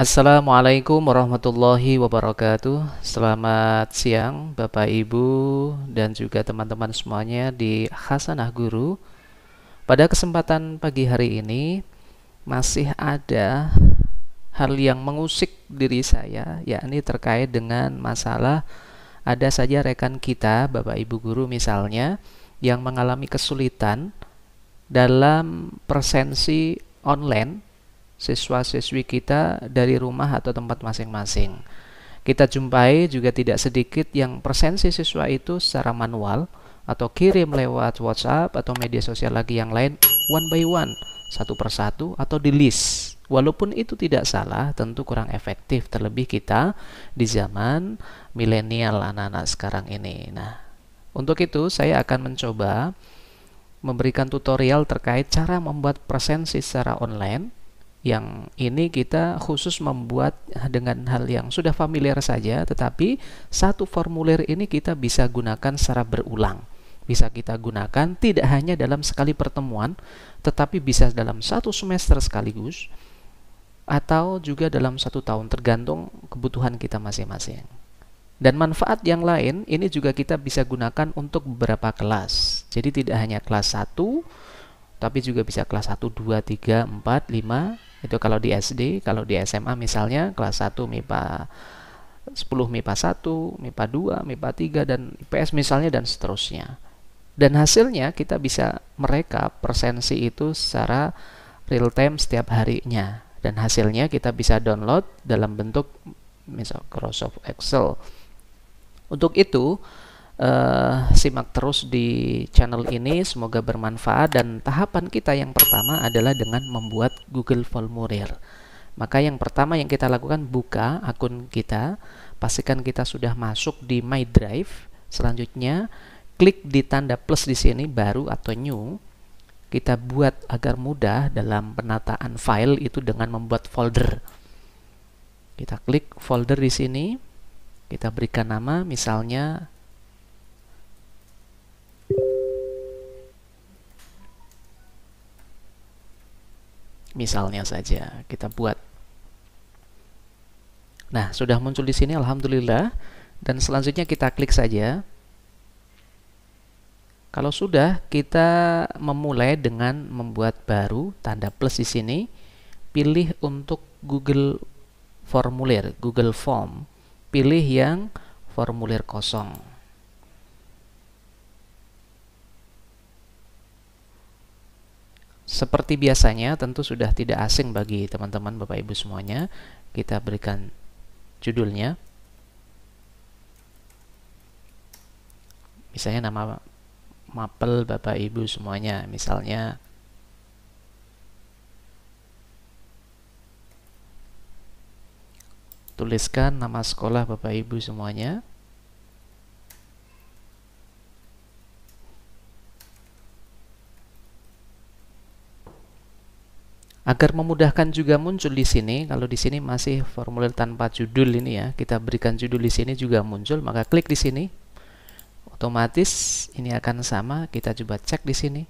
Assalamualaikum warahmatullahi wabarakatuh. Selamat siang Bapak Ibu dan juga teman-teman semuanya di Hasanah Guru. Pada kesempatan pagi hari ini masih ada hal yang mengusik diri saya, yakni terkait dengan masalah ada saja rekan kita, Bapak Ibu guru misalnya, yang mengalami kesulitan dalam presensi online siswa-siswi kita dari rumah atau tempat masing-masing. Kita jumpai juga tidak sedikit yang presensi siswa itu secara manual atau kirim lewat WhatsApp atau media sosial lagi yang lain one by one, satu persatu atau di list. Walaupun itu tidak salah, tentu kurang efektif, terlebih kita di zaman milenial anak-anak sekarang ini. Nah, untuk itu saya akan mencoba memberikan tutorial terkait cara membuat presensi secara online. Yang ini kita khusus membuat dengan hal yang sudah familiar saja, tetapi satu formulir ini kita bisa gunakan secara berulang. Bisa kita gunakan tidak hanya dalam sekali pertemuan, tetapi bisa dalam satu semester sekaligus, atau juga dalam satu tahun, tergantung kebutuhan kita masing-masing. Dan manfaat yang lain, ini juga kita bisa gunakan untuk beberapa kelas. Jadi tidak hanya kelas 1, tapi juga bisa kelas 1, 2, 3, 4, 5. Itu kalau di SD, kalau di SMA misalnya kelas 1 MIPA 10, MIPA 1, MIPA 2, MIPA 3, dan IPS misalnya, dan seterusnya. Dan hasilnya kita bisa merekap presensi itu secara real time setiap harinya. Dan hasilnya kita bisa download dalam bentuk misal Microsoft Excel. Untuk itu, simak terus di channel ini, semoga bermanfaat. Dan tahapan kita yang pertama adalah dengan membuat Google Formulir. Maka yang pertama yang kita lakukan, buka akun kita, pastikan kita sudah masuk di My Drive. Selanjutnya klik di tanda plus di sini, baru atau new. Kita buat agar mudah dalam penataan file itu dengan membuat folder. Kita klik folder di sini, kita berikan nama misalnya saja kita buat. Nah, sudah muncul di sini, alhamdulillah. Dan selanjutnya kita klik saja. Kalau sudah, kita memulai dengan membuat baru, tanda plus di sini. Pilih untuk Google Formulir, Google Form. Pilih yang formulir kosong. Seperti biasanya, tentu sudah tidak asing bagi teman-teman Bapak Ibu semuanya. Kita berikan judulnya. Misalnya nama mapel Bapak Ibu semuanya. Misalnya tuliskan nama sekolah Bapak Ibu semuanya. Agar memudahkan juga muncul di sini, kalau di sini masih formulir tanpa judul ini ya, kita berikan judul di sini juga muncul, maka klik di sini. Otomatis ini akan sama, kita coba cek di sini.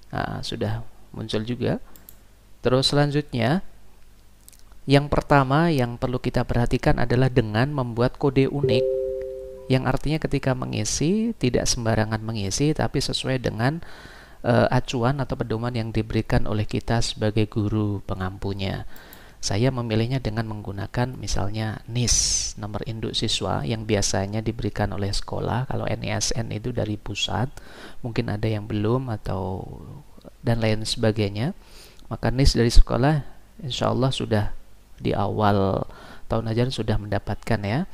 Nah, sudah muncul juga. Terus selanjutnya, yang pertama yang perlu kita perhatikan adalah dengan membuat kode unik, yang artinya ketika mengisi tidak sembarangan mengisi, tapi sesuai dengan acuan atau pedoman yang diberikan oleh kita sebagai guru pengampunya. Saya memilihnya dengan menggunakan misalnya NIS, nomor induk siswa, yang biasanya diberikan oleh sekolah. Kalau NISN itu dari pusat, mungkin ada yang belum atau dan lain sebagainya. Maka NIS dari sekolah insya Allah sudah di awal tahun ajaran sudah mendapatkan ya.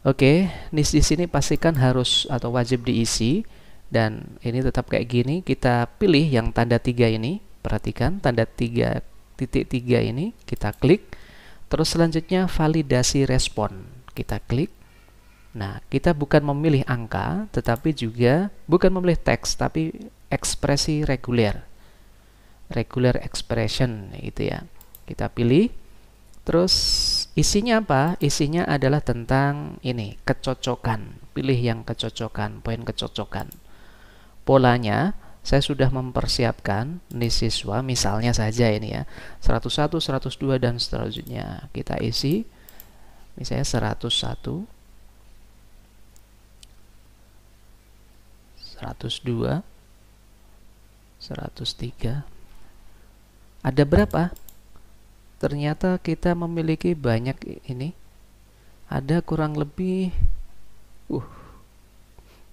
Oke, NIS di sini pastikan harus atau wajib diisi. Dan ini tetap kayak gini, kita pilih yang tanda 3 ini, perhatikan tanda 3.3 ini, kita klik. Terus selanjutnya validasi respon, kita klik. Nah, kita bukan memilih angka, tetapi juga bukan memilih teks, tapi ekspresi reguler, regular expression gitu ya. Kita pilih. Terus isinya apa? Isinya adalah tentang ini, kecocokan. Pilih yang kecocokan, poin kecocokan. Polanya saya sudah mempersiapkan NIS siswa, misalnya saja ini ya, 101, 102 dan seterusnya. Kita isi misalnya 101, 102, 103. Ada berapa? Ternyata kita memiliki banyak ini. Ada kurang lebih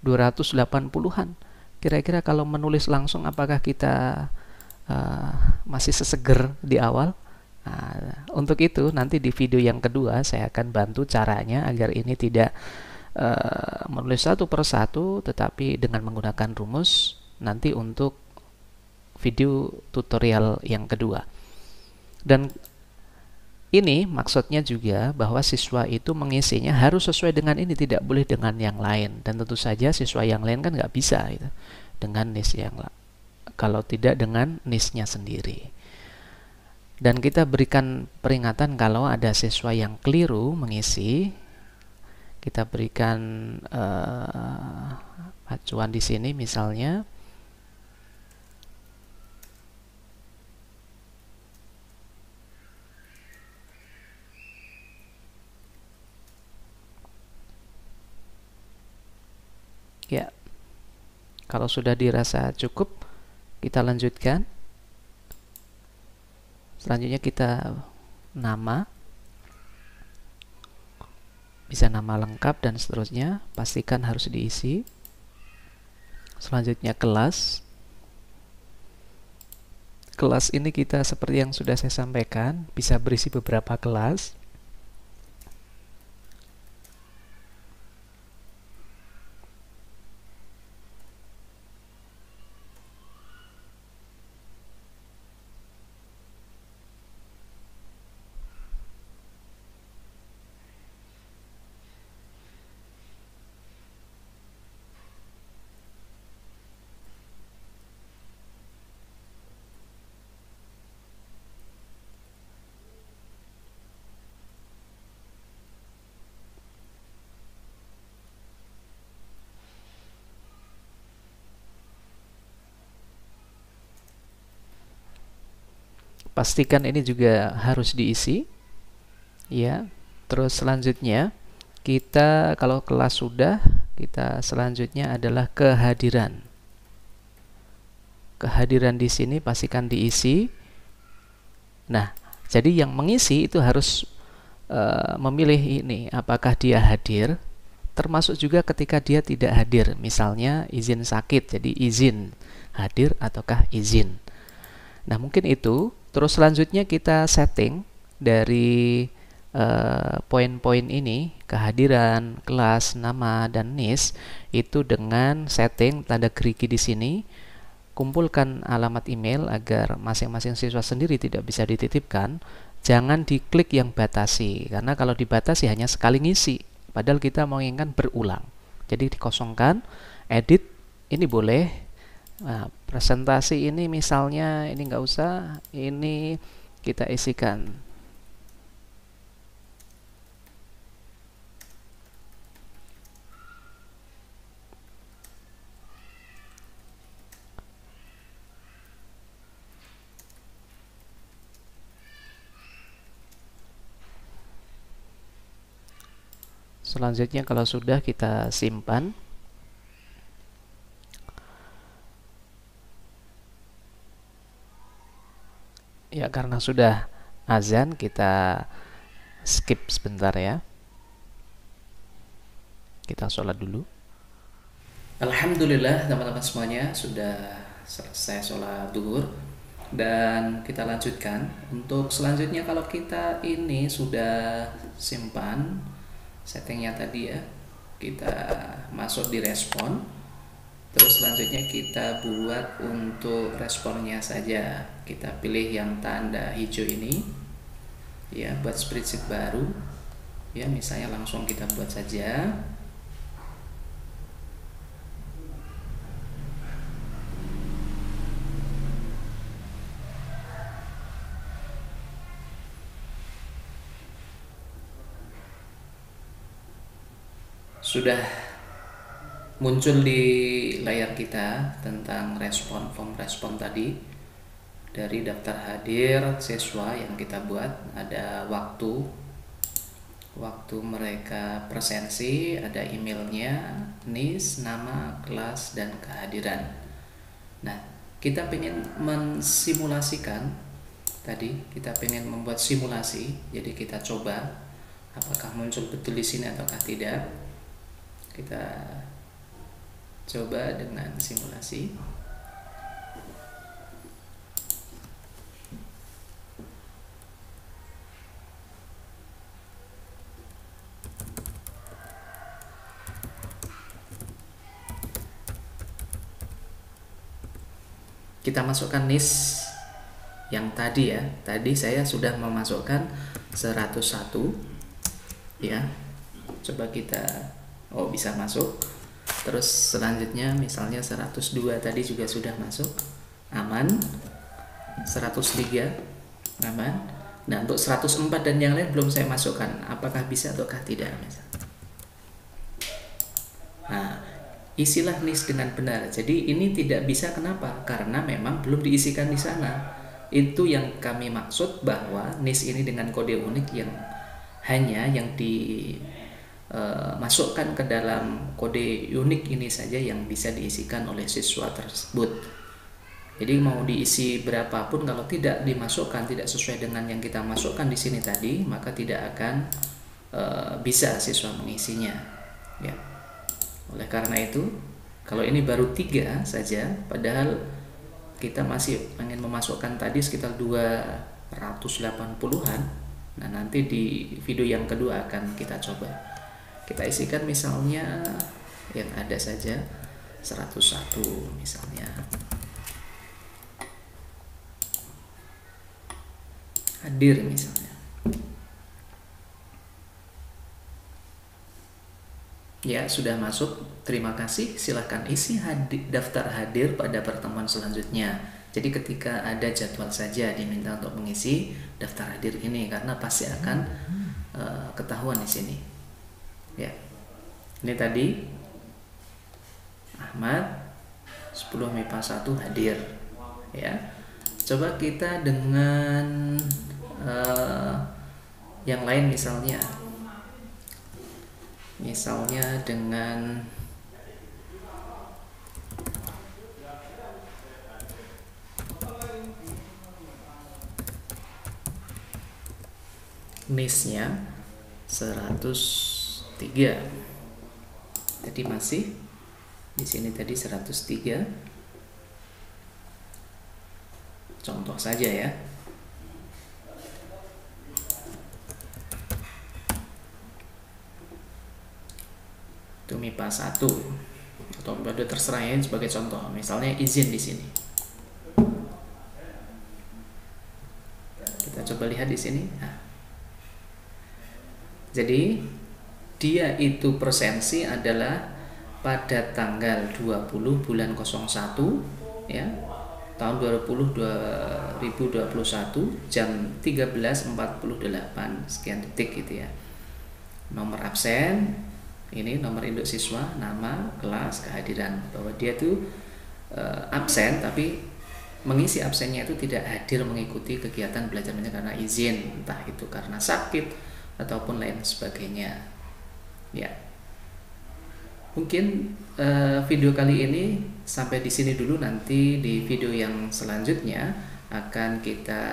280-an. Kira-kira kalau menulis langsung apakah kita masih seseger di awal? Nah, untuk itu nanti di video yang kedua saya akan bantu caranya agar ini tidak menulis satu persatu, tetapi dengan menggunakan rumus nanti untuk video tutorial yang kedua. Dan ini maksudnya juga bahwa siswa itu mengisinya harus sesuai dengan ini, tidak boleh dengan yang lain. Dan tentu saja siswa yang lain kan nggak bisa gitu, dengan NIS yang kalau tidak dengan NIS-nya sendiri. Dan kita berikan peringatan kalau ada siswa yang keliru mengisi, kita berikan acuan di sini misalnya. Ya, kalau sudah dirasa cukup, kita lanjutkan. Selanjutnya kita nama, bisa nama lengkap dan seterusnya, pastikan harus diisi. Selanjutnya kelas. Kelas ini kita seperti yang sudah saya sampaikan, bisa berisi beberapa kelas. Pastikan ini juga harus diisi, ya. Terus selanjutnya kita, kalau kelas sudah, kita selanjutnya adalah kehadiran. Kehadiran di sini pastikan diisi. Nah, jadi yang mengisi itu harus memilih ini, apakah dia hadir, termasuk juga ketika dia tidak hadir. Misalnya izin sakit, jadi izin hadir ataukah izin. Nah, mungkin itu. Terus selanjutnya kita setting dari poin-poin ini, kehadiran, kelas, nama, dan NIS, itu dengan setting tanda gerigi di sini. Kumpulkan alamat email agar masing-masing siswa sendiri tidak bisa dititipkan. Jangan diklik yang batasi, karena kalau dibatasi hanya sekali ngisi, padahal kita menginginkan berulang. Jadi dikosongkan, edit, ini boleh. Nah, presentasi ini misalnya ini nggak usah, ini kita isikan. Selanjutnya kalau sudah, kita simpan. Ya, karena sudah azan, kita skip sebentar ya. Kita sholat dulu. Alhamdulillah teman-teman semuanya sudah selesai sholat duhur. Dan kita lanjutkan. Untuk selanjutnya, kalau kita ini sudah simpan settingnya tadi ya, kita masuk di respon. Terus selanjutnya kita buat untuk responnya saja. Kita pilih yang tanda hijau ini, ya, buat spreadsheet baru. Ya, misalnya langsung kita buat saja. Sudah muncul di layar kita tentang form respon tadi dari daftar hadir siswa yang kita buat. Ada waktu mereka presensi, ada emailnya, NIS, nama, kelas, dan kehadiran. Nah, kita pengen mensimulasikan tadi, kita pengen membuat simulasi. Jadi kita coba apakah muncul betul di sini ataukah tidak. Kita coba dengan simulasi. Kita masukkan NIS yang tadi ya. Tadi saya sudah memasukkan 101 ya. Coba kita bisa masuk. Terus selanjutnya misalnya 102 tadi juga sudah masuk. Aman. 103 aman. Nah, untuk 104 dan yang lain belum saya masukkan. Apakah bisa ataukah tidak misalnya. Nah, isilah NIS dengan benar. Jadi ini tidak bisa, kenapa? Karena memang belum diisikan di sana. Itu yang kami maksud, bahwa NIS ini dengan kode unik yang hanya yang dimasukkan ke dalam kode unik ini saja yang bisa diisikan oleh siswa tersebut. Jadi mau diisi berapapun, kalau tidak dimasukkan, tidak sesuai dengan yang kita masukkan di sini tadi, maka tidak akan bisa siswa mengisinya ya. Oleh karena itu, kalau ini baru 3 saja, padahal kita masih ingin memasukkan tadi sekitar 280-an. Nah, nanti di video yang kedua akan kita coba. Kita isikan misalnya yang ada saja 101 misalnya. Hadir misalnya. Ya, sudah masuk. Terima kasih. Silahkan isi daftar hadir pada pertemuan selanjutnya. Jadi ketika ada jadwal saja diminta untuk mengisi daftar hadir ini, karena pasti akan ketahuan di sini. Ya. Ini tadi Ahmad 10 MIPA 1 hadir. Ya. Coba kita dengan yang lain misalnya dengan NIS-nya 103. Jadi masih di sini tadi 103. Contoh saja ya. Itu MIPA 1 atau MIPA 2 terserah ya, sebagai contoh. Misalnya izin di sini. Kita coba lihat di sini. Nah, jadi dia itu presensi adalah pada tanggal 20 bulan 01 ya, tahun 2021 jam 13.48 sekian detik gitu ya. Nomor absen, ini nomor induk siswa, nama, kelas, kehadiran, bahwa dia tuh absen, tapi mengisi absennya itu tidak hadir mengikuti kegiatan belajar mengajar karena izin, entah itu karena sakit ataupun lain sebagainya ya. Mungkin video kali ini sampai di sini dulu. Nanti di video yang selanjutnya akan kita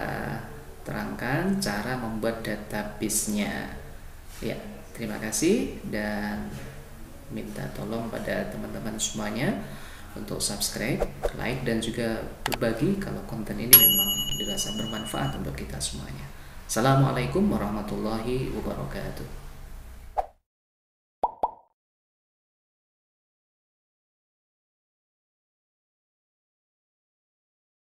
terangkan cara membuat database-nya ya. Terima kasih dan minta tolong pada teman-teman semuanya untuk subscribe, like, dan juga berbagi kalau konten ini memang dirasa bermanfaat untuk kita semuanya. Assalamualaikum warahmatullahi wabarakatuh.